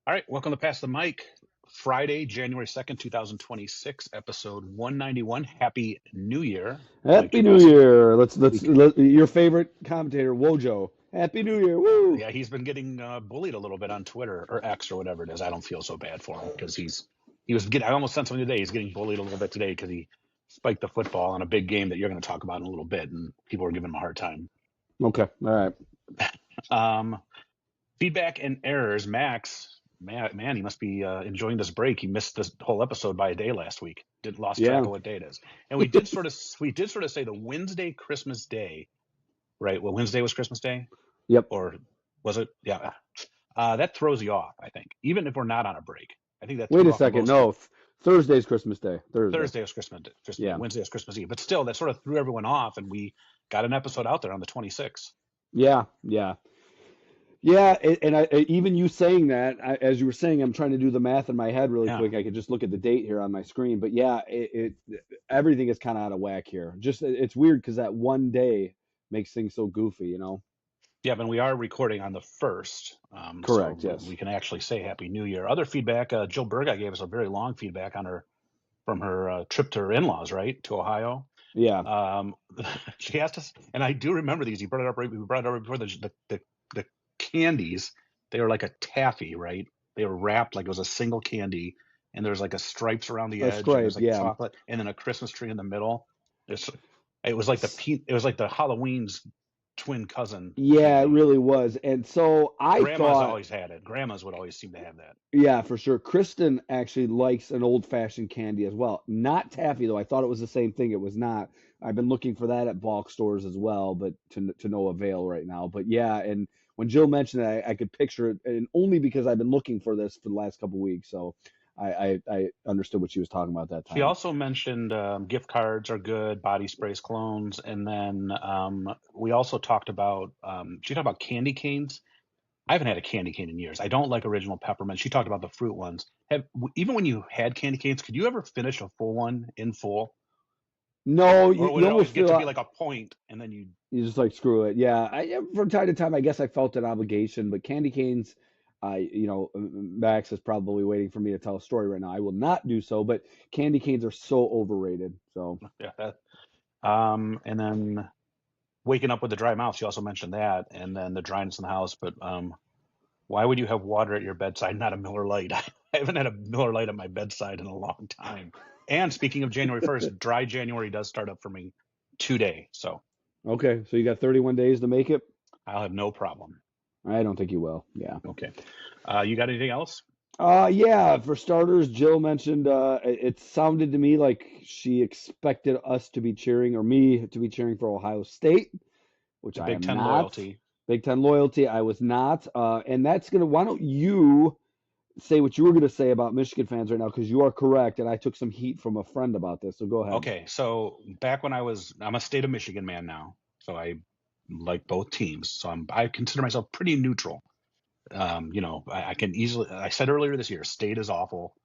All right, welcome to Pass the Mic. Friday, January 2nd, 2026, episode 191. Happy New Year, Mike Happy New Jablowski. Year. Let your favorite commentator, Wojo. Happy New Year. Woo. Yeah, he's been getting bullied a little bit on Twitter or X or whatever it is. I don't feel so bad for him because he was getting. I almost sent something today. He's getting bullied a little bit today because he spiked the football in a big game that you're going to talk about in a little bit, and people are giving him a hard time. Okay. All right. Feedback and errors. Max, man, he must be enjoying this break. He missed this whole episode by a day last week. Lost track of what day it is. And we did sort of say the Wednesday Christmas Day, right? Well, Wednesday was Christmas Day. Yep. Or was it? Yeah. That throws you off, I think, even if we're not on a break. I think that. Wait a second. No, Thursday's Christmas Day. Thursday was Christmas Day. Yeah. Wednesday was Christmas Eve. But still, that sort of threw everyone off, and we got an episode out there on the 26th. Yeah. And even you saying that, as you were saying, I'm trying to do the math in my head really quick. I could just look at the date here on my screen. But yeah, everything is kind of out of whack here. Just it's weird because that one day makes things so goofy, you know. Yeah, but we are recording on the 1st. Correct, so yes. We can actually say Happy New Year. Other feedback, Jill Burgott gave us a very long feedback on from her trip to her in-laws, right, to Ohio. Yeah. She asked us, and I do remember these. We brought it up before the candies. They were like a taffy, right? They were wrapped like it was a single candy, and there's like a stripes around the edge. Stripe, and there's like yeah. chocolate, and then a Christmas tree in the middle. It was like the Halloween's twin cousin. Yeah, it really was. And so Grandma's thought always had it. Grandmas would always seem to have that. Yeah, for sure. Kristen actually likes an old-fashioned candy as well. Not taffy though. I thought it was the same thing. It was not. I've been looking for that at bulk stores as well, but to no avail right now. But yeah, and when Jill mentioned it, I could picture it, and only because I've been looking for this for the last couple weeks. So I understood what she was talking about that time. She also mentioned gift cards are good, body sprays, colognes, and then we also talked about she talked about candy canes. I haven't had a candy cane in years. I don't like original peppermint. She talked about the fruit ones. Even when you had candy canes, could you ever finish a full one in full? No, you always get to be like a point, and then you just like screw it. Yeah, from time to time, I guess I felt an obligation, but candy canes. Max is probably waiting for me to tell a story right now. I will not do so, but candy canes are so overrated. So yeah. And then waking up with a dry mouth. She also mentioned that, and then the dryness in the house. But why would you have water at your bedside, not a Miller Lite? I haven't had a Miller Lite at my bedside in a long time. And speaking of January 1st, dry January does start up for me today. So okay, so you got 31 days to make it. I'll have no problem. I don't think you will. Yeah. Okay. You got anything else? Yeah. For starters, Jill mentioned it sounded to me like she expected us to be cheering, or me to be cheering for Ohio State, which I am not. Big Ten loyalty. Big Ten loyalty. I was not. And that's gonna. Why don't you say what you were gonna say about Michigan fans right now? Because you are correct, and I took some heat from a friend about this. So go ahead. Okay. So back when I'm a state of Michigan man now, so I like both teams. So I consider myself pretty neutral. I can easily. I said earlier this year, State is awful.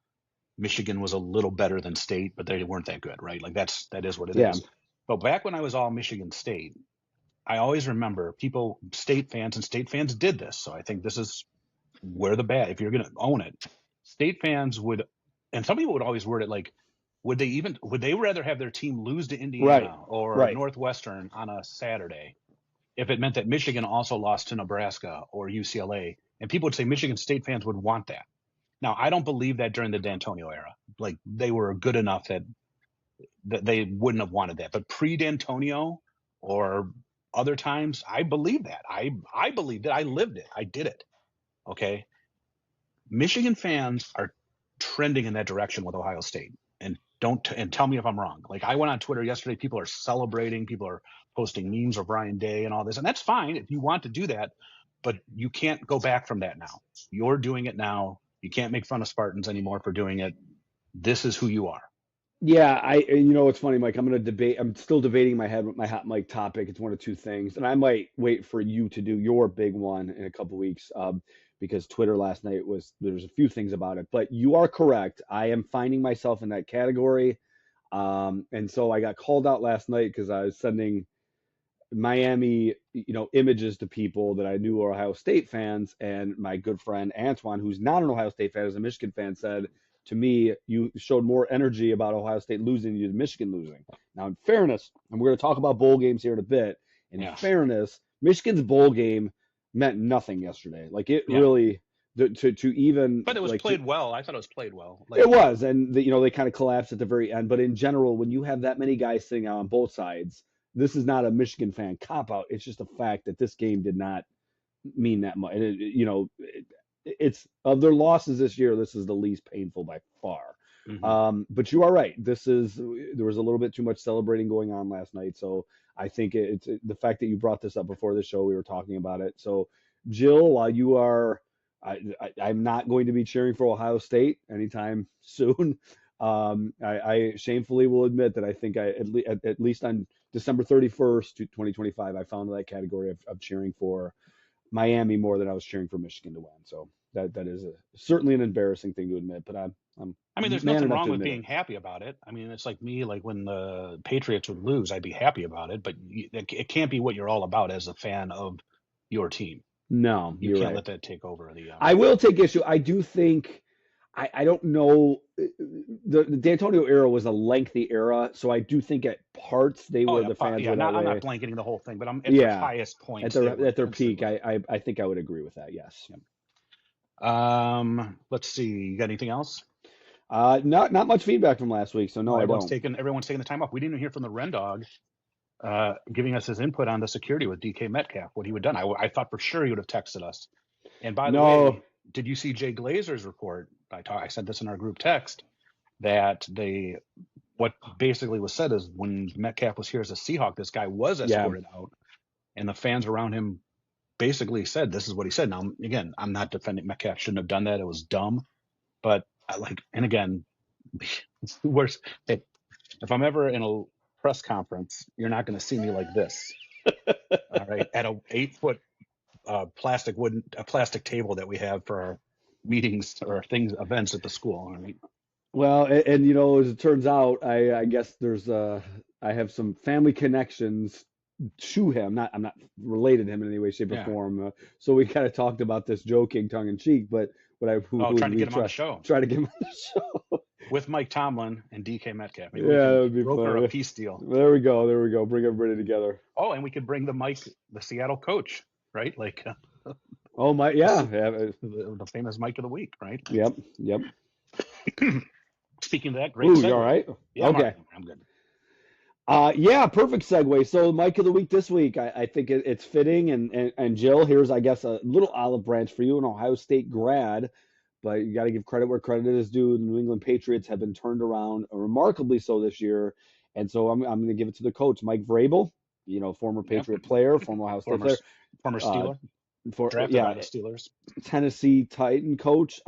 Michigan was a little better than State, but they weren't that good, right? Like that is what it is. But back when I was all Michigan State, I always remember State fans did this. So I think this is where if you're going to own it, State fans would, and some people would always word it like, would they rather have their team lose to Indiana or Northwestern on a Saturday if it meant that Michigan also lost to Nebraska or UCLA? And people would say Michigan State fans would want that. Now, I don't believe that during the D'Antonio era. Like, they were good enough that they wouldn't have wanted that. But pre-D'Antonio or other times, I believe that. I believed it. I lived it. I did it. Okay? Michigan fans are trending in that direction with Ohio State. And tell me if I'm wrong. Like, I went on Twitter yesterday. People are celebrating. People are posting memes of Ryan Day and all this. And that's fine if you want to do that. But you can't go back from that now. You're doing it now. You can't make fun of Spartans anymore for doing it. This is who you are. Yeah, it's funny, Mike. I'm still debating my head with my hot mic topic. It's one of two things, and I might wait for you to do your big one in a couple weeks, because Twitter last night there's a few things about it. But you are correct. I am finding myself in that category, and so I got called out last night because I was sending Miami, images to people that I knew were Ohio State fans, and my good friend Antoine, who's not an Ohio State fan, is a Michigan fan, said to me, "You showed more energy about Ohio State losing than you did Michigan losing." Now, in fairness, and we're going to talk about bowl games here in a bit. In Yeah. fairness, Michigan's bowl game meant nothing yesterday. Like it Yeah. really to even But it was like to, played well. I thought it was played well. it Like, was, and they kind of collapsed at the very end. But in general, when you have that many guys sitting out on both sides, this is not a Michigan fan cop out. It's just a fact that this game did not mean that much. And it's of their losses this year, this is the least painful by far. mhm. But you are right. There was a little bit too much celebrating going on last night. So I think it's the fact that you brought this up before the show, we were talking about it. So Jill, while you are, I'm not going to be cheering for Ohio State anytime soon. I shamefully will admit that I think at least on December 31st, 2025, I found that category of cheering for Miami more than I was cheering for Michigan to win. So that is certainly an embarrassing thing to admit, but I'm I mean, there's man nothing enough wrong to with admit being it. happy about it. I mean, it's like me, like when the Patriots would lose, I'd be happy about it, but it can't be what you're all about as a fan of your team. No, You you're can't right. let that take over the. I will take issue. I do think I don't know. The D'Antonio era was a lengthy era, so I do think at parts Oh yeah, the fans yeah. were that I'm not way. blanketing the whole thing, but I'm at their Yeah, highest points. They were at their peak, considerably. I think I would agree with that. Yes. Let's see. You got anything else? Not much feedback from last week, so no, Well, I don't. everyone's taking the time off. We didn't even hear from the Ren Dog, giving us his input on the security with DK Metcalf, what he would have done. I thought for sure he would have texted us. And by the No. way, did you see Jay Glazer's report? I sent this in our group text that what basically was said is when Metcalf was here as a Seahawk, this guy was Yeah. escorted out, and the fans around him basically said this is what he said. Now, again, I'm not defending Metcalf; shouldn't have done that. It was dumb, but I like, and again, it's the worst. If I'm ever in a press conference, you're not going to see me like this. All right, at a 8 foot plastic table that we have for our meetings or events at the school. All right. Well, and as it turns out, I guess I have some family connections to him. I'm not related to him in any way, shape, or Yeah. form. So we kind of talked about this joking, tongue in cheek. But who Oh, would trying to we get him on the show try to get him on the show? with Mike Tomlin and DK Metcalf. Maybe we Yeah, that can would be broker a fun. peace deal. There we go. There we go. Bring everybody together. Oh, and we could bring the Seattle coach, right? Like Oh my, yeah, yeah. the famous Mike of the Week, right? Yep, yep. Speaking of that, great Ooh, you all segue. right? Yeah, I'm all Okay. right. I'm good. Yeah, perfect segue. So, Mike of the Week this week, I think it's fitting. And Jill, here's, I guess, a little olive branch for you, an Ohio State grad, but you got to give credit where credit is due. The New England Patriots have been turned around remarkably so this year. And so I'm going to give it to the coach, Mike Vrabel, former Yep. Patriot player, former Ohio State Former player, former uh, Steeler, for, drafted by yeah, the Steelers. Tennessee Titan coach.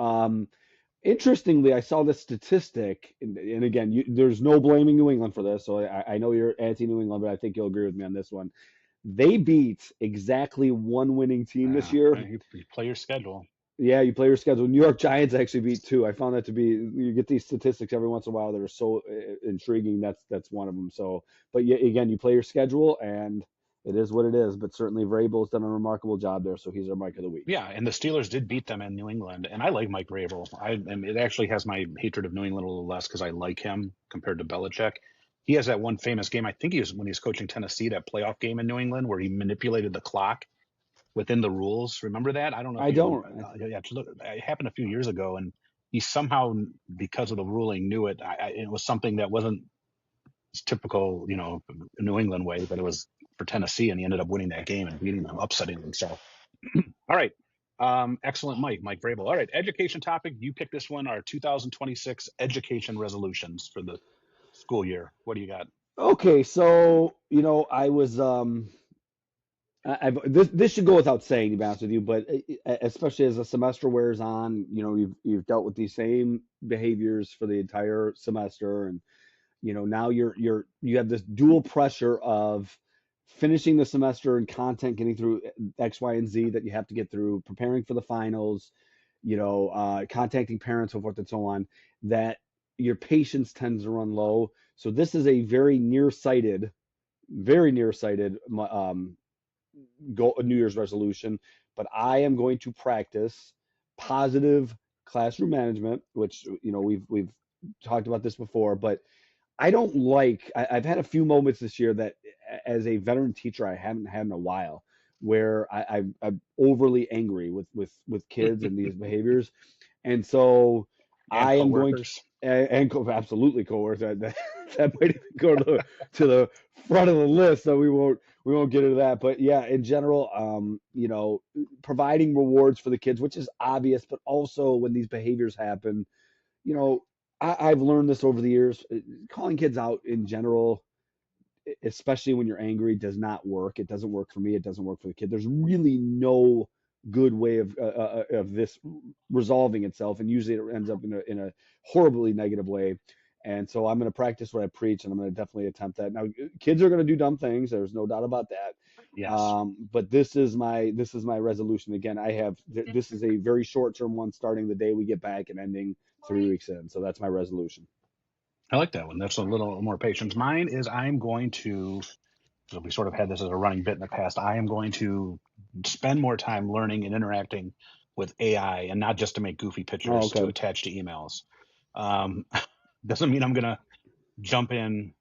Interestingly, I saw this statistic, and again, there's no blaming New England for this, so I know you're anti-New England, but I think you'll agree with me on this one. They beat exactly one winning team this year. You play your schedule. Yeah, you play your schedule. New York Giants actually beat two. I found that to be, you get these statistics every once in a while that are so intriguing. That's one of them. So, but yeah, again, you play your schedule, and it is what it is. But certainly, Vrabel's done a remarkable job there, so he's our Mike of the Week. Yeah, and the Steelers did beat them in New England, and I like Mike Vrabel. It actually has my hatred of New England a little less because I like him compared to Belichick. He has that one famous game. I think he was when he was coaching Tennessee, that playoff game in New England where he manipulated the clock within the rules. Remember that? I don't know if I you. don't. Yeah, look, it happened a few years ago, and he somehow, because of the ruling, knew it. It was something that wasn't typical, New England way, but it was for Tennessee, and he ended up winning that game and beating them, upsetting them. So, all right. Excellent, Mike Vrabel. All right, education topic. You picked this one, our 2026 education resolutions for the school year. What do you got? Okay, so I was this should go without saying, to be honest with you, but especially as the semester wears on, you've dealt with these same behaviors for the entire semester, and now you have this dual pressure of finishing the semester and content, getting through X, Y, and Z that you have to get through, preparing for the finals, contacting parents, so forth and so on, that your patience tends to run low. So this is a very nearsighted very nearsighted goal, New Year's resolution, but I am going to practice positive classroom management, which we've talked about this before, but I don't like. I've had a few moments this year that, as a veteran teacher, I haven't had in a while, where I'm overly angry with kids and these behaviors, and so And I am going to, coworkers. absolutely coerce that might even go to the front of the list, so we won't get into that. But yeah, in general, providing rewards for the kids, which is obvious, but also when these behaviors happen, you know, I've learned this over the years. Calling kids out in general, especially when you're angry, does not work. It doesn't work for me. It doesn't work for the kid. There's really no good way of this resolving itself, and usually it ends up in a horribly negative way. And so I'm going to practice what I preach, and I'm going to definitely attempt that. Now, kids are going to do dumb things. There's no doubt about that. Yes, But this is my resolution. Again, this is a very short term one, starting the day we get back and ending 3 weeks in. So that's my resolution. I like that one. That's a little more patience. Mine is I'm going to. So we sort of had this as a running bit in the past. I am going to spend more time learning and interacting with AI, and not just to make goofy Oh, pictures to okay. attach to emails. Um, doesn't mean I'm going to jump in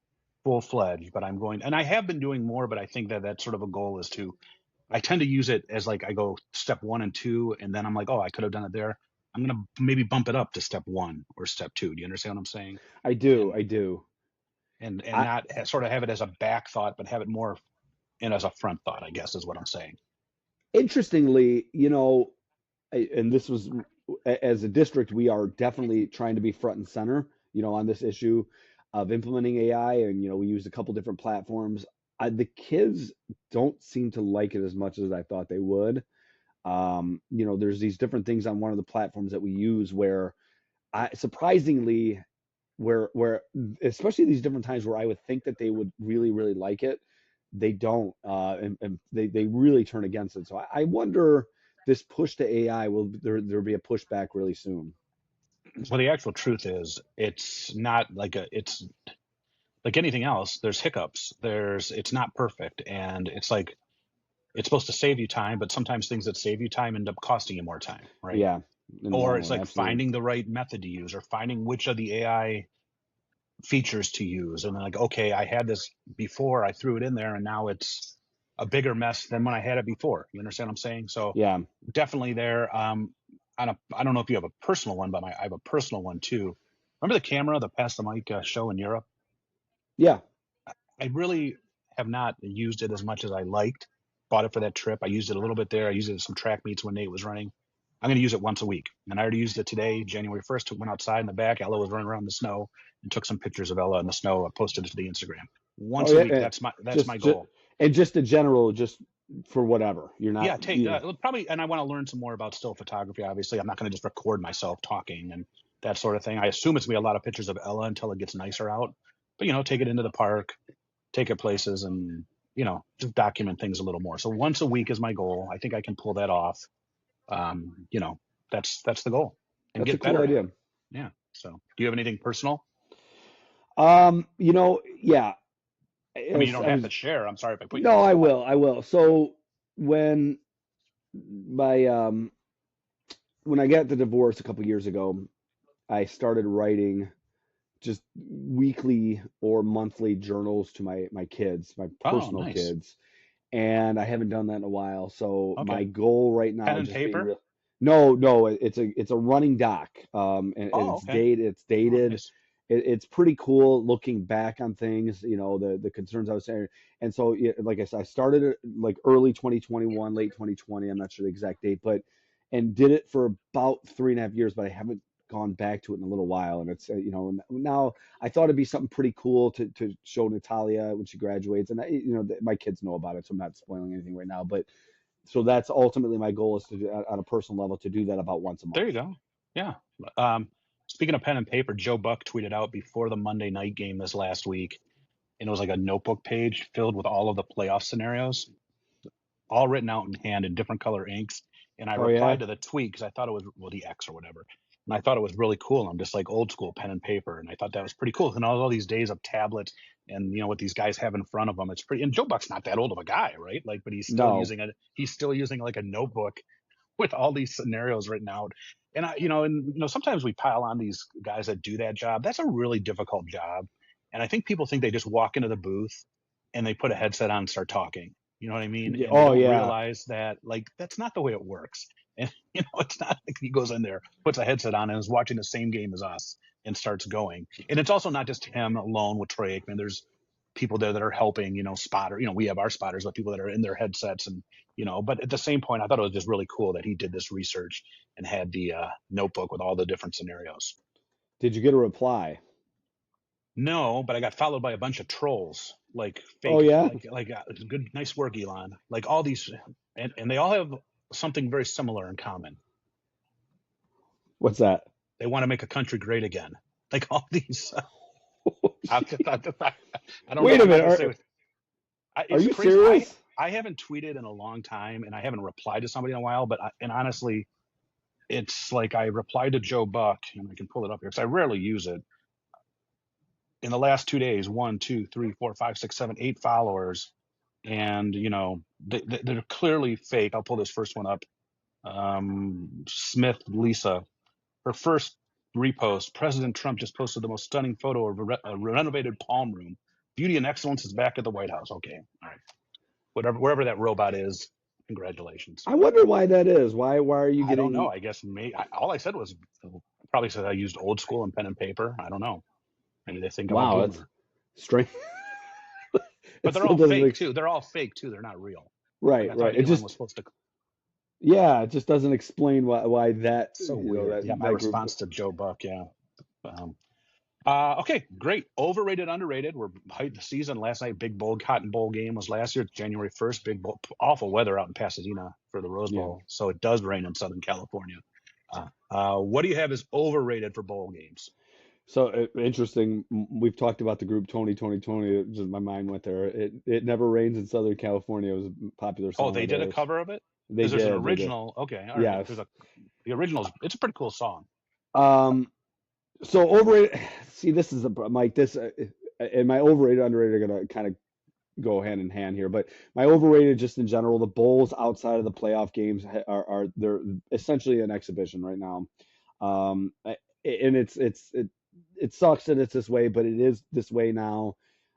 full fledged, but I'm going, and I have been doing more, but I think that that's sort of a goal is to, I tend to use it as like I go step one and two, and then I'm like, oh, I could have done it there. I'm going to maybe bump it up to step one or step two. Do you understand what I'm saying? I do. And, I do. and I not sort of have it as a back thought, but have it more in as a front thought, I guess is what I'm saying. Interestingly, and this was, as a district, we are definitely trying to be front and center, on this issue of implementing AI, and we used a couple different platforms. The kids don't seem to like it as much as I thought they would. There's these different things on one of the platforms that we use where surprisingly, where especially these different times where I would think that they would really really like it, they don't, and they really turn against it. So I wonder, this push to AI, will there be a pushback really soon? Well, the actual truth is, it's not like it's like anything else. There's hiccups. It's not perfect, and it's like it's supposed to save you time, but sometimes things that save you time end up costing you more time, right? Yeah, in the Or long it's run, like absolutely. finding the right method to use, or finding which of the AI features to use, and like, okay, I had this before, I threw it in there, and now it's a bigger mess than when I had it before. You understand what I'm saying? So Yeah, definitely there. I don't know if you have a personal one, but I have a personal one too. Remember the camera, the Pass the Mic show in Europe? yeah. I really have not used it as much as I liked. Bought it for that trip. I used it a little bit there. I used it at some track meets when Nate was running. I'm going to use it once a week. And I already used it today, January 1st. Went outside in the back. Ella was running around in the snow and took some pictures of Ella in the snow. I posted it to the Instagram. Oh Once a yeah, week. That's my just goal. and just in general, just for whatever you're not, Yeah, probably, and I want to learn some more about still photography. Obviously, I'm not going to just record myself talking and that sort of thing. I assume it's going to be a lot of pictures of Ella until it gets nicer out. But take it into the park, take it places, and just document things a little more. So once a week is my goal. I think I can pull that off. Um, you know, that's the goal, and that's a get cool better at it. idea. Yeah. So, do you have anything personal? Yeah, I mean, you as don't I have to was. share. I'm sorry if I put you on No, the I spot. will. I will. So when my when I got the divorce a couple years ago, I started writing just weekly or monthly journals to my kids, my Oh, personal nice. kids, and I haven't done that in a while. So Okay. my goal right Pen now, and just being paper. real. No, no, it's a running doc, and Oh, it's okay. dated. It's Oh, dated. nice. It's pretty cool looking back on things. The concerns I was saying, and so yeah, like I said, I started it like early 2021, late 2020. I'm not sure the exact date, but and did it for about 3.5 years, but I haven't gone back to it in a little while. And it's now I thought it'd be something pretty cool to show Natalia when she graduates, and my kids know about it, so I'm not spoiling anything right now. But so that's ultimately my goal, is to do, on a personal level, to do that about once a There month. you go. Yeah. Um, Speaking of pen and paper, Joe Buck tweeted out before the Monday night game this last week, and it was like a notebook page filled with all of the playoff scenarios, all written out in hand in different color inks. And I Oh yeah, replied to the tweet because I thought it was, well, the X or whatever. And I thought it was really cool. I'm just like old school pen and paper, and I thought that was pretty cool. And all these days of tablets, and what these guys have in front of them, it's pretty. And Joe Buck's not that old of a guy, right? Like, but No. he's still using like a notebook with all these scenarios written out. And sometimes we pile on these guys that do that job. That's a really difficult job. And I think people think they just walk into the booth and they put a headset on and start talking. You know what I mean? Yeah, And they oh don't yeah. realize that like that's not the way it works. And it's not like he goes in there, puts a headset on, and is watching the same game as us and starts going. And it's also not just him alone with Troy Aikman. There's people there that are helping, spotter. We have our spotters, but people that are in their headsets and but at the same point, I thought it was just really cool that he did this research and had the notebook with all the different scenarios. Did you get a reply? No, but I got followed by a bunch of trolls, like Oh fake, yeah. like good, nice work, Elon. Like all these, and they all have something very similar in common. What's that? They want to make a country great again. Like all these, I, I don't know. Wait a I'm not minute. gonna say Are it's you crazy. serious? I haven't tweeted in a long time, and I haven't replied to somebody in a while. And honestly, it's like I replied to Joe Buck, and I can pull it up here because I rarely use it. In the last 2 days, one, two, three, four, five, six, seven, 8 followers, and they're clearly fake. I'll pull this first one up. Smith Lisa, her first repost. President Trump just posted the most stunning photo of a renovated palm room. Beauty and excellence is back at the White House. Okay, all right. Wherever that robot is, congratulations. I wonder why that is. Why are you I don't know. getting? I guess all I said was probably said I used old school and pen and paper. I don't know. Maybe they think I'm a Wow, that's boomer. strange. But It they're still all doesn't fake make too. They're all fake too. They're not real. Like right, I right. thought It Elon just was supposed to. yeah, it just doesn't explain why that It's so weird. Yeah, my that group. response to Joe Buck. Yeah. Um, okay, great. Overrated, underrated. We're height the season. Last night, big bowl, Cotton Bowl game was last year, January 1st. Big bowl, awful weather out in Pasadena for the Rose Yeah. Bowl. So it does rain in Southern California. What do you have as overrated for bowl games? So interesting. We've talked about the group Tony. Just my mind went there. It never rains in Southern California. It was a popular Oh, song they of did a theirs. cover of it They because there's an did. They did. original. Okay, all right. Yes. The original's. It's a pretty cool song. Um. So overrated. See, this is Mike. This and my overrated, underrated are gonna kind of go hand in hand here. But my overrated, just in general, the bowls outside of the playoff games are they're essentially an exhibition right now. And it sucks that it's this way, but it is this way now.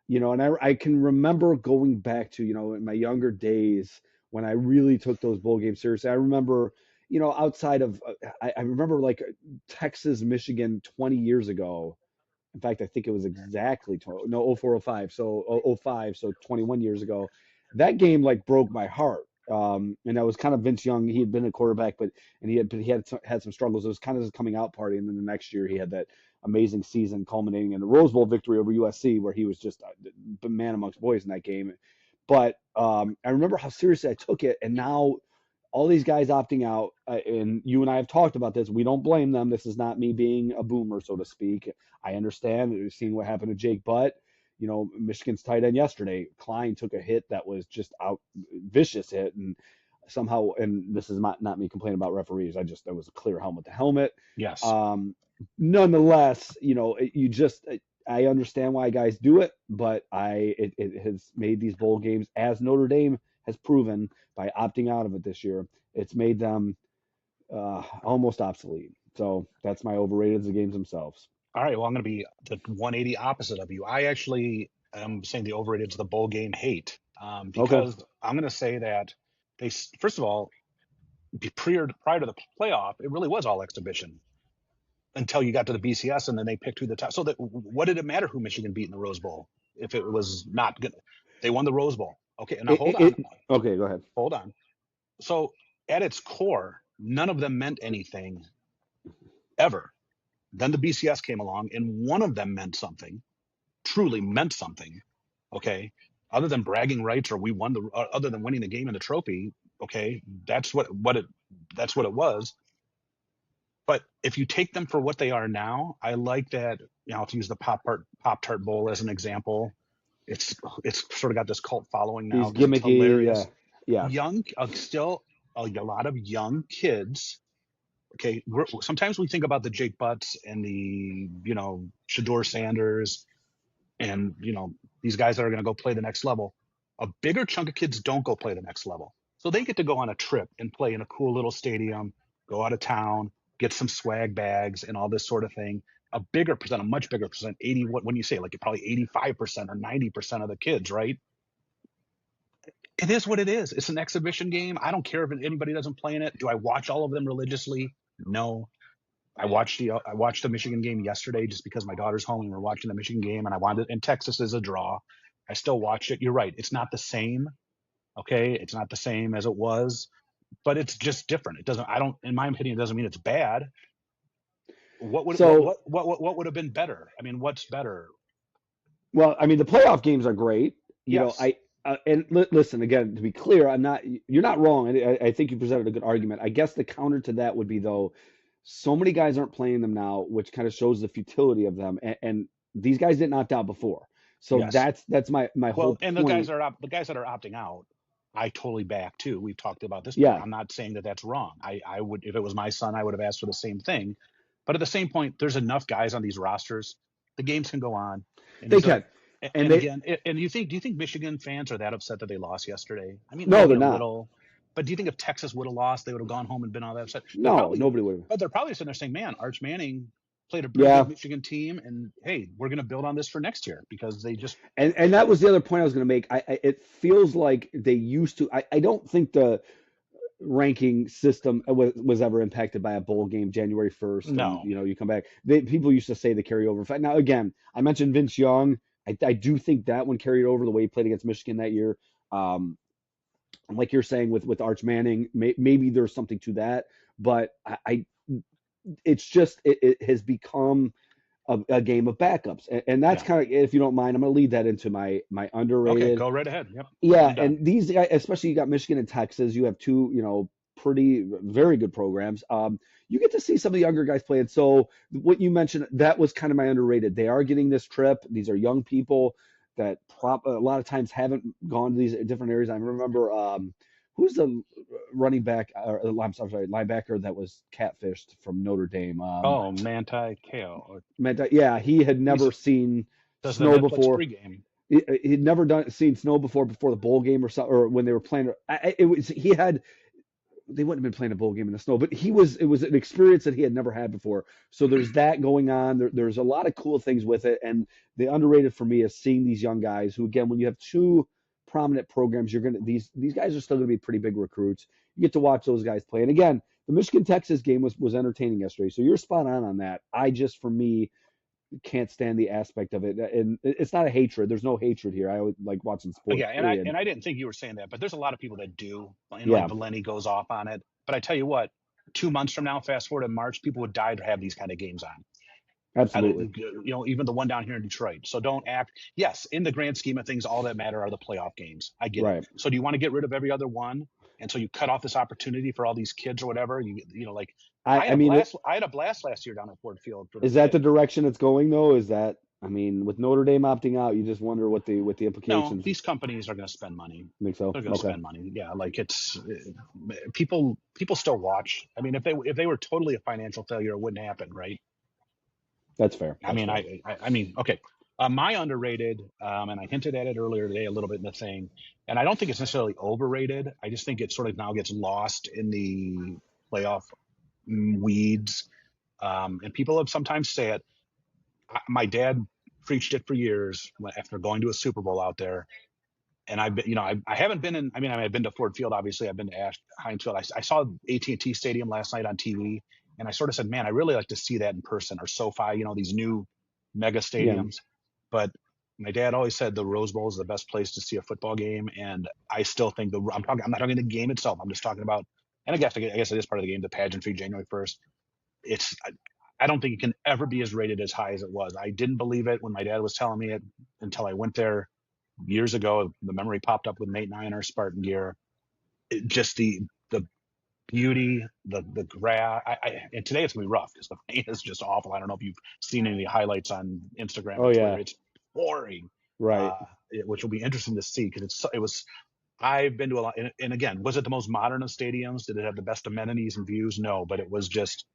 And I can remember going back to in my younger days when I really took those bowl games seriously. I remember outside of I remember like Texas, Michigan 20 years ago. In fact, I think it was exactly 20, no 0405, so 05, so 21 years ago. That game like broke my heart. And that was kind of Vince Young. He had been a quarterback, and he had some struggles. It was kind of his coming out party, and then the next year he had that amazing season culminating in a Rose Bowl victory over USC, where he was just the man amongst boys in that game. But I remember how seriously I took it, and now all these guys opting out, and you and I have talked about this. We don't blame them. This is not me being a boomer, so to speak. I understand. We've seen what happened to Jake Butt. Michigan's tight end yesterday. Klein took a hit that was just out, vicious hit, and somehow, and this is not me complaining about referees. There was a clear helmet to helmet. Yes. Nonetheless, I understand why guys do it, but it has made these bowl games, as Notre Dame has proven by opting out of it this year, it's made them almost obsolete. So that's my overrated, the games themselves. All right. Well, I'm going to be the 180 opposite of you. I actually am saying the overrated is the bowl game hate, Okay. because I'm going to say that first of all, prior to the playoff, it really was all exhibition until you got to the BCS, and then they picked who the top. So what did it matter who Michigan beat in the Rose Bowl if it was not good? They won the Rose Bowl. Okay. Now Okay, go ahead. hold on. So at its core, none of them meant anything ever. Then the BCS came along, and one of them meant something, truly meant something. Okay, other than bragging rights, or other than winning the game and the trophy. Okay, that's what it was. But if you take them for what they are now, I like that. To use the Pop Tart Bowl as an example, it's sort of got this cult following now These because it's gimmicky, hilarious. yeah. Still a lot of young kids Okay, sometimes we think about the Jake Butts and the Shador Sanders and these guys that are going to go play the next level. A bigger chunk of kids don't go play the next level, so they get to go on a trip and play in a cool little stadium, go out of town, get some swag bags and all this sort of thing. A bigger percent, a much bigger percent, 80, what when you say, like, probably 85% or 90% of the kids, right? It is what it is. It's an exhibition game. I don't care if anybody doesn't play in it. Do I watch all of them religiously? No. I watched the Michigan game yesterday just because my daughter's home and we're watching the Michigan game, and I wanted, and Texas is a draw. I still watched it. You're right. It's not the same. Okay, it's not the same as it was, but it's just different. It doesn't. I don't. In my opinion, it doesn't mean it's bad. What would what So, what what what would have been better? I mean, what's better? well, I mean, the playoff games are great. You know, Yes. listen again, to be clear, you're not wrong. I think you presented a good argument. I guess the counter to that would be, though, so many guys aren't playing them now, which kind of shows the futility of them. And these guys didn't opt out before, so Yes. that's my whole Well, and point. the guys that are opting out, I totally back too. We've talked about this before. Yeah, I'm not saying that that's wrong. I would, if it was my son, I would have asked for the same thing. But at the same point, there's enough guys on these rosters. The games can go on, and they these are. can, and And they again, do you think Michigan fans are that upset that they lost yesterday? I mean, no, maybe they're a not. little. But do you think if Texas would have lost, they would have gone home and been all that upset? They're No, probably, nobody would. but they're probably sitting there saying, "Man, Arch Manning played a pretty good Yeah, Michigan team, and hey, we're going to build on this for next year because they just and that was the other point I was going to make. It feels like they used to. I don't think the ranking system was ever impacted by a bowl game January 1st, and no." you come back. People used to say the carryover effect. Now again, I mentioned Vince Young. I do think that one carried over the way he played against Michigan that year. Um, like you're saying with Arch Manning, maybe there's something to that, but it's just it has become a game of backups, and that's Yeah. kind of, if you don't mind, I'm going to lead that into my Okay, underrated. go right ahead. Yep. Yeah, I'm done. and these guys, especially you got Michigan and Texas, you have two, pretty very good programs. You get to see some of the younger guys playing. So what you mentioned, that was kind of my underrated. They are getting this trip. These are young people that a lot of times haven't gone to these different areas. I remember who's the running back, or I'm sorry, linebacker that was catfished from Notre Dame. Oh, Manti Kale. Yeah, he had He's never seen does the snow Netflix before. pregame. He'd never seen snow before the bowl game or so, or when they were playing. It was he had they wouldn't have been playing a bowl game in the snow, but it was an experience that he had never had before. So there's that going on. There's a lot of cool things with it, and the underrated for me is seeing these young guys who, again, when you have two prominent programs, you're gonna these guys are still gonna be pretty big recruits. You get to watch those guys play, and again, the Michigan Texas game was entertaining yesterday. So you're spot on that. I just, for me, can't stand the aspect of it, and it's not a hatred. There's no hatred here. I always like watching sports. Yeah, and I Period. and I didn't think you were saying that, but there's a lot of people that do. Like Yeah, Valeni goes off on it. But I tell you what, 2 months from now, fast forward to March, people would die to have these kind of games on. absolutely. Even the one down here in Detroit. So don't act. Yes, in the grand scheme of things, all that matter are the playoff games. I get it. Right. So do you want to get rid of every other one? And so you cut off this opportunity for all these kids or whatever. Like I had I a mean, blast. I had a blast last year down at Ford Field for the is that the kids. direction it's going though? Is that, I mean, with Notre Dame opting out, you just wonder what the No, implications. these companies are going to spend money. Think so? They're going to Okay, spend money. Yeah, like it's people still watch. I mean, if they were totally a financial failure, it wouldn't happen, right? that's fair. I That's mean, fair. I mean, okay. My underrated, and I hinted at it earlier today a little bit in the thing, and I don't think it's necessarily overrated. I just think it sort of now gets lost in the playoff weeds, and people have sometimes say it. My dad preached it for years after going to a Super Bowl out there, and I've been, I haven't been in. I mean, I've been to Ford Field, obviously. I've been to Heinz Field. I saw AT&T Stadium last night on TV, and I sort of said, "Man, I really like to see that in person." Or SoFi, these new mega Yeah, stadiums. But my dad always said the Rose Bowl is the best place to see a football game, and I still think I'm not talking the game itself. I'm just talking about, and I guess it is part of the game, the pageantry, January 1st. It's I don't think it can ever be as rated as high as it was. I didn't believe it when my dad was telling me it until I went there years ago. The memory popped up with Nate Niner, Spartan gear. Just the beauty, the grass. And today it's gonna be rough because the rain is just awful. I don't know if you've seen any highlights on Instagram oh or Twitter. yeah, It's pouring, right. which will be interesting to see because it was. I've been to a lot, and again, was it the most modern of stadiums? Did it have the best amenities and views? No, but it was just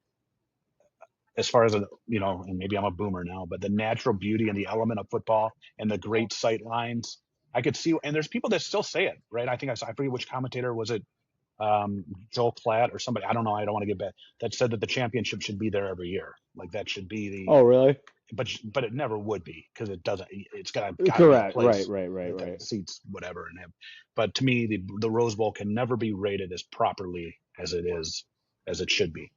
as far as and maybe I'm a boomer now, but the natural beauty and the element of football and the great sight lines, I could see. And there's people that still say it, right? I think I forget which commentator was it, Joel Platt or somebody. I don't know. I don't want to get bad. That said that the championship should be there every year. Like that should be Oh, really? but it never would be because it doesn't. It's got to be a Correct. Right. place Right. Right. that Right. seats whatever and have. But to me, the Rose Bowl can never be rated as properly as it should be,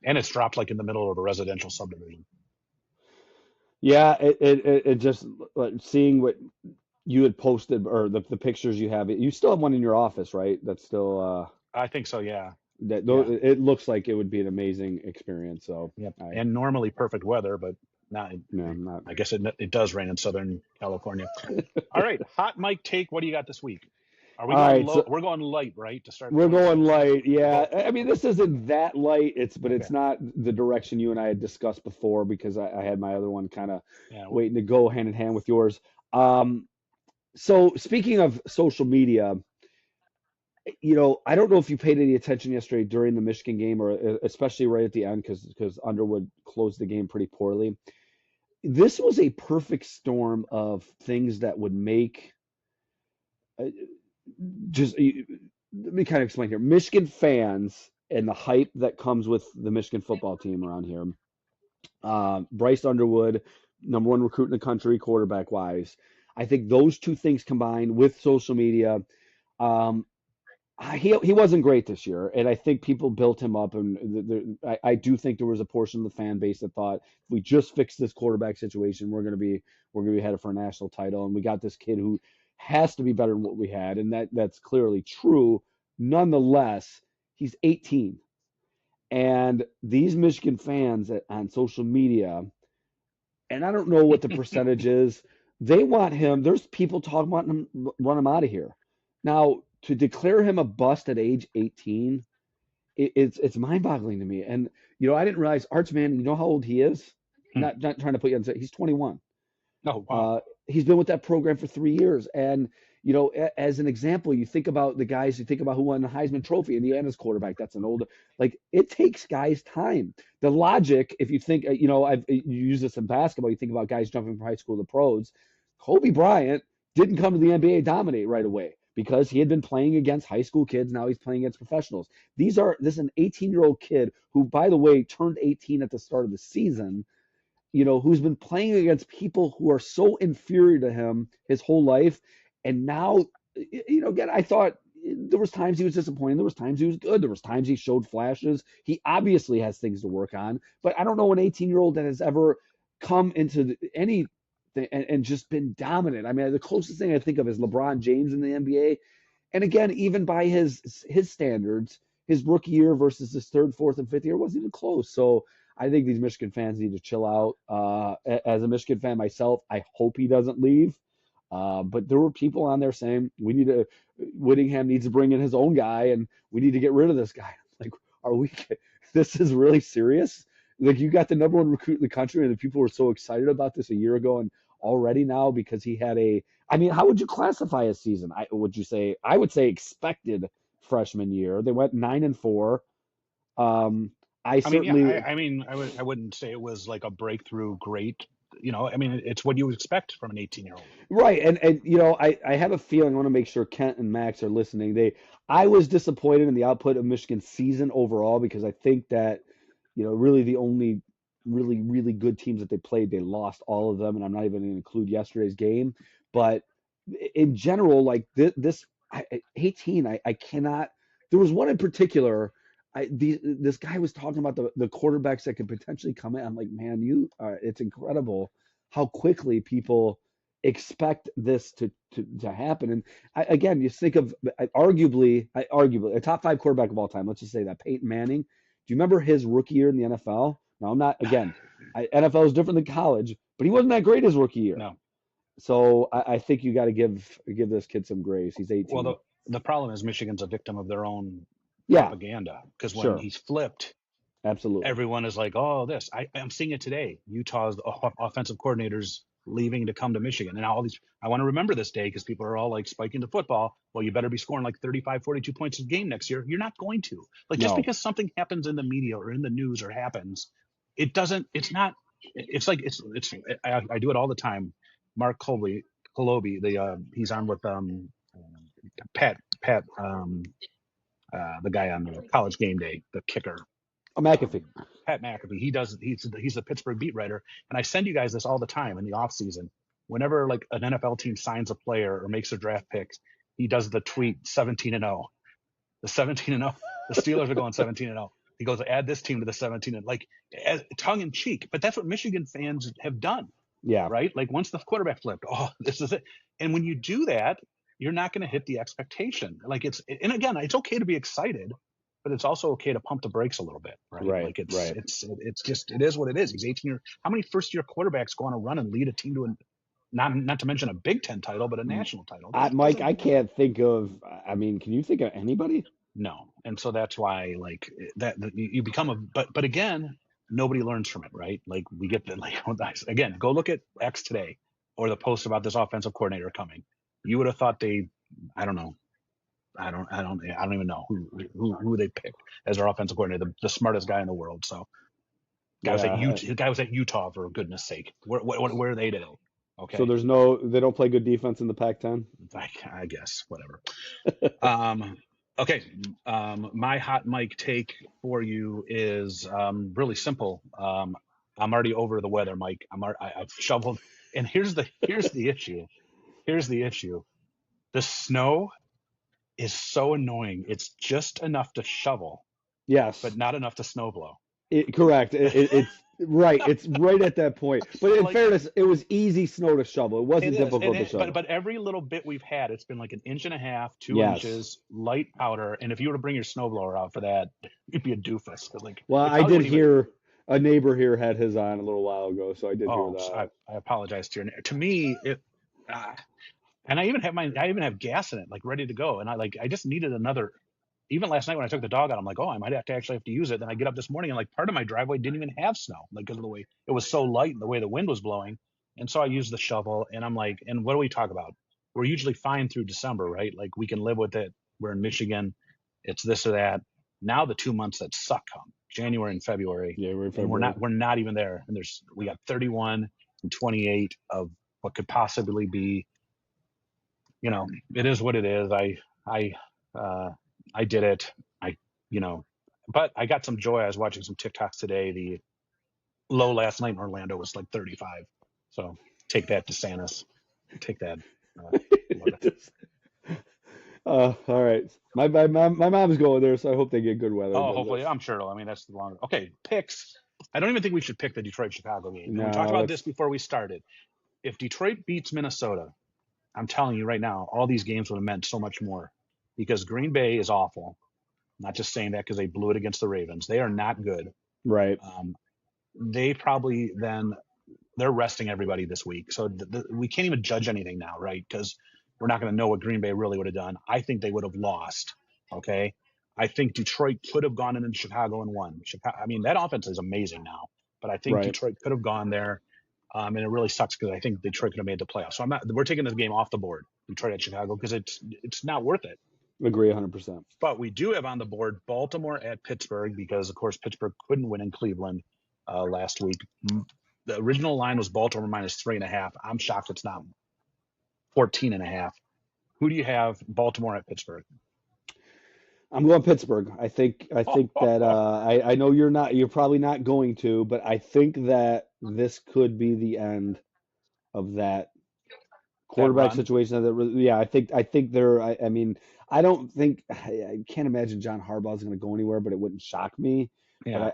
and it's dropped like in the middle of a residential subdivision. Yeah. It just seeing what you had posted or the pictures you have. You still have one in your office, right? That's still I think so. Yeah. that Yeah. it looks like it would be an amazing experience. So Yep. I And normally perfect weather, but not. no, not. I guess it does rain in Southern California. All right, hot mic take. What do you got this week? Are we All going right, low? so We're going light, right, to start the we're week. going light. Yeah, Well, I mean this isn't that light. But okay. it's not the direction you and I had discussed before because I had my other one kind of Yeah. waiting to go hand in hand with yours. Um, so speaking of social media, I don't know if you paid any attention yesterday during the Michigan game or especially right at the end because Underwood closed the game pretty poorly. This was a perfect storm of things that would make uh, just let me kind of explain here. Michigan fans and the hype that comes with the Michigan football team around here. Bryce Underwood, number one recruit in the country, quarterback wise. I think those two things combined with social media, um, he wasn't great this year, and I think people built him up. And I do think there was a portion of the fan base that thought if we just fix this quarterback situation, we're gonna be headed for a national title. And we got this kid who has to be better than what we had, and that's clearly true. Nonetheless, he's 18, and these Michigan fans on social media, and I don't know what the percentage is. They want him. There's people talking about him, run him out of here. Now, to declare him a bust at age 18, it's mind-boggling to me. And I didn't realize Archman. You know how old he is? Hmm. Not trying to put you on. He's 21. Oh wow. He's been with that program for 3 years, and as an example, you think about the guys. You think about who won the Heisman Trophy, Indiana's quarterback. That's an old. Like it takes guys time. The logic, if you think, you use this in basketball. You think about guys jumping from high school to pros. Kobe Bryant didn't come to the NBA dominate right away because he had been playing against high school kids. Now he's playing against professionals. This is an 18-year-old kid who, by the way, turned 18 at the start of the season, who's been playing against people who are so inferior to him his whole life. And now, again, I thought there was times he was disappointing. There was times he was good. There was times he showed flashes. He obviously has things to work on, but I don't know an 18-year-old that has ever come into any and just been dominant. I mean, the closest thing I think of is LeBron James in the NBA. And again, even by his standards, his rookie year versus his third, fourth, and fifth year wasn't even close. So I think these Michigan fans need to chill out. As a Michigan fan myself, I hope he doesn't leave. But there were people on there saying Whittingham needs to bring in his own guy, and we need to get rid of this guy. Like, are we? This is really serious. Like, you got the number one recruit in the country, and the people were so excited about this a year ago, and already now because he had a. I mean, how would you classify his season? I would say expected freshman year. They went 9-4. Um, I I mean, yeah. certainly I wouldn't say it was like a breakthrough great. I mean, it's what you would expect from an 18-year-old. Right, and I have a feeling. I want to make sure Kent and Max are listening. I was disappointed in the output of Michigan's season overall because I think that really the only really really good teams that they played, they lost all of them, and I'm not even going to include yesterday's game. But in general, like this 18, I cannot. There was one in particular. This guy was talking about the quarterbacks that could potentially come in. I'm like, man, it's incredible how quickly people expect this to happen. And again, you think of arguably a top five quarterback of all time. Let's just say that Peyton Manning. Do you remember his rookie year in the NFL? Now, I'm not again. NFL is different than college, but he wasn't that great his rookie year. No. So I think you got to give this kid some grace. He's Well, 18. the problem is Michigan's a victim of their own Yeah, propaganda because when sure, he's flipped, absolutely. everyone is like, "Oh, this." I'm seeing it today. Utah's offensive coordinators leaving to come to Michigan. And all these, I want to remember this day because people are all like spiking to football. Well, you better be scoring like 35, 42 points a game next year. You're not going to. Like, just No. because something happens in the media or in the news or happens, it doesn't, it's not, it's like, I do it all the time. Mark Colobi, he's on with Pat, the guy on the College Game Day, the kicker, McAfee. Pat McAfee. He's the Pittsburgh beat writer, and I send you guys this all the time in the off season. Whenever like an NFL team signs a player or makes a draft picks, he does the tweet 17-0. The 17-0. The Steelers are going 17-0. He goes, add this team to the 17 and like tongue in cheek. But that's what Michigan fans have done, Yeah. right? Like once the quarterback flipped, oh, this is it. And when you do that, you're not going to hit the expectation. Like and again, it's okay to be excited, but it's also okay to pump the brakes a little bit, right? Right. Like Right. it's just, it is what it is. He's 18 years. How many first year quarterbacks go on a run and lead a team to not to mention a Big Ten title, but a national title? Mike, I can't think of. I mean, can you think of anybody? No. And so that's why like that you become but again, nobody learns from it, right? Like we get the like again, go look at X today or the post about this offensive coordinator coming. You would have thought I don't know. I don't even know who they picked as their offensive coordinator, the smartest guy in the world. So guy was at Yeah. Utah for goodness sake. Where are they today? So Okay. they don't play good defense in the Pac-10. I guess whatever. Okay. My hot mic take for you is really simple. I'm already over the weather, Mike. I've shoveled, and here's the issue. Here's the issue. The snow is so annoying. It's just enough to shovel, but Yes. not enough to snow blow. Correct. It's right. It's right at that point. But in Like fairness, it was easy snow to shovel. It it wasn't is, difficult to shovel. but every little bit we've had, it's been like an inch and a half, two Yes. inches, light powder. And if you were to bring your snowblower out for that, you'd be a doofus. Because like Well, it I probably did wouldn't even. hear a neighbor here had his on a little while ago, so I did hear Oh, that. I apologize to your. To me, uh, and I even have gas in it, like ready to go. And I just needed another. Even last night when I took the dog out, I'm like, oh, I might actually have to use it. Then I get up this morning and like part of my driveway didn't even have snow, like because of the way it was so light and the way the wind was blowing. And so I used the shovel, and I'm like, and what do we talk about? We're usually fine through December, right? Like we can live with it. We're in Michigan. It's this or that. Now the 2 months that suck come January and February, Yeah, we're in and February. we're not even there. And we got 31 and 28 of what could possibly be. It is what it is. I uh, I did it. I you know, but I got some joy. I was watching some TikToks today. The low last night in Orlando was like 35. So take that, DeSantis. Take that. Uh, All right. My mom's going there, so I hope they get good weather. oh, But hopefully, I'm sure. I mean, that's the longer. Okay, picks. I don't even think we should pick the Detroit Chicago game. And we talked no, about this let's. before we started. If Detroit beats Minnesota, I'm telling you right now, all these games would have meant so much more because Green Bay is awful. Not just saying that because they blew it against the Ravens. They are not good. Right. Um, they probably then they're resting everybody this week, so we can't even judge anything now, right? Because we're not going to know what Green Bay really would have done. I think they would have lost. Okay, I think Detroit could have gone into Chicago and won. Chicago, I mean, that offense is amazing now, but I think Right. Detroit could have gone there, and it really sucks because I think Detroit could have made the playoffs. So I'm not. We're taking this game off the board, Detroit at Chicago, because it's not worth it. Agree 100%. But we do have on the board Baltimore at Pittsburgh because, of course, Pittsburgh couldn't win in Cleveland last week. The original line was Baltimore -3.5. I'm shocked it's not 14.5. Who do you have? Baltimore at Pittsburgh. I'm going Pittsburgh. I think that I know you're probably not going to, but I think that this could be the end of that That quarterback run. situation. Yeah, I think they're. I mean, I don't think I can't imagine John Harbaugh is going to go anywhere, but it wouldn't shock me. But Yeah.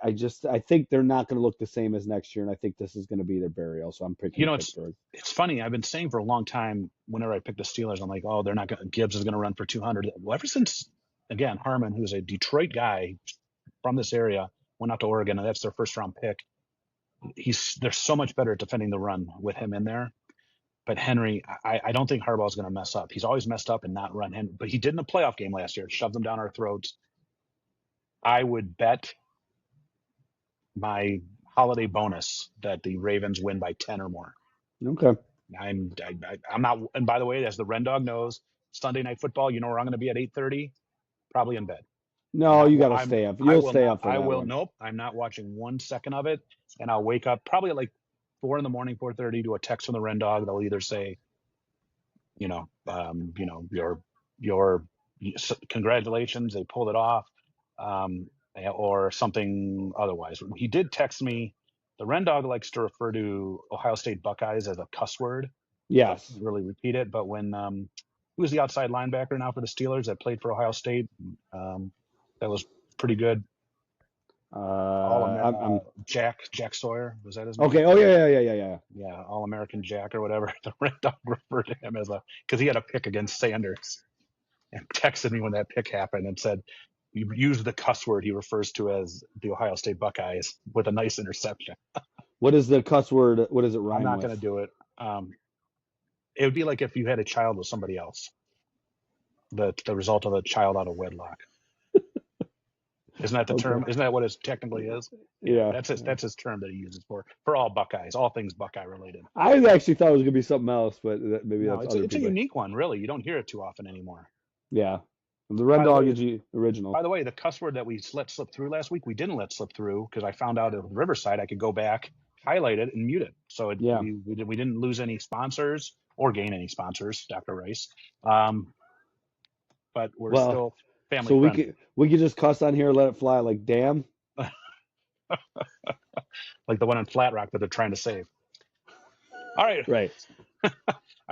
I think they're not going to look the same as next year, and I think this is going to be their burial. So I'm picking It's Pittsburgh. funny. I've been saying for a long time. Whenever I pick the Steelers, I'm like, oh, they're not going. Gibbs is going to run for 200. Well, ever since again Harmon, who's a Detroit guy from this area, went out to Oregon, and that's their first round pick. They're so much better at defending the run with him in there. But Henry, I don't think Harbaugh's going to mess up. He's always messed up and not run him. But he did in a playoff game last year, shoved them down our throats. I would bet my holiday bonus that the Ravens win by 10 or more. Okay. I'm not. And by the way, as the Ren Dog knows, Sunday Night Football. You know where I'm going to be at 8:30, probably in bed. No, Not. you got to I'm. stay up. I You'll will stay not. up for I that will. one. Nope. I'm not watching 1 second of it, and I'll wake up probably at like 4 in the morning, 4:30 to a text from the Ren Dog. They'll either say, your congratulations, they pulled it off, um, or something otherwise. He did text me. The Ren Dog likes to refer to Ohio State Buckeyes as a cuss word, so I Yes. can't really repeat it. But when who was the outside linebacker now for the Steelers that played for Ohio State? That was pretty good. I'm Jack Sawyer, was that his name? okay. Oh yeah. Yeah, All American Jack or whatever. The Red Dog referred to him as because he had a pick against Sanders and texted me when that pick happened and said, "You used the cuss word he refers to as the Ohio State Buckeyes with a nice interception." What is the cuss word? What does it I'm rhyme not with? going to do it. Um, it would be like if you had a child with somebody else, the result of a child out of wedlock. Isn't that the Okay. term? Isn't that what it technically is? Yeah, Yeah. that's his term that he uses for all Buckeyes, all things Buckeye related. I actually thought it was gonna be something else, but maybe No, that's it's other it's a people. unique one, really. You don't hear it too often anymore. Yeah. The And Red Dog is original. by the way, the cuss word that we let slip through last week, we didn't let slip through because I found out at Riverside I could go back, highlight it, and mute it. So Yeah. we didn't lose any sponsors or gain any sponsors, Dr. Rice. Um, but we're Well, still family so friendly, we could just cuss on here, let it fly, like damn. like the one in Flat Rock that they're trying to save. All right. Right. All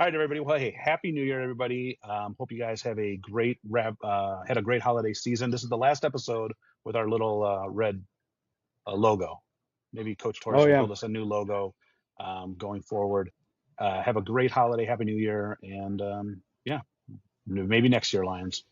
right, everybody. Well, hey, happy New Year, everybody. Hope you guys have a great had a great holiday season. This is the last episode with our little red logo. Maybe Coach Torres Oh will yeah. build us a new logo going forward. Have a great holiday, happy New Year, and yeah, maybe next year, Lions.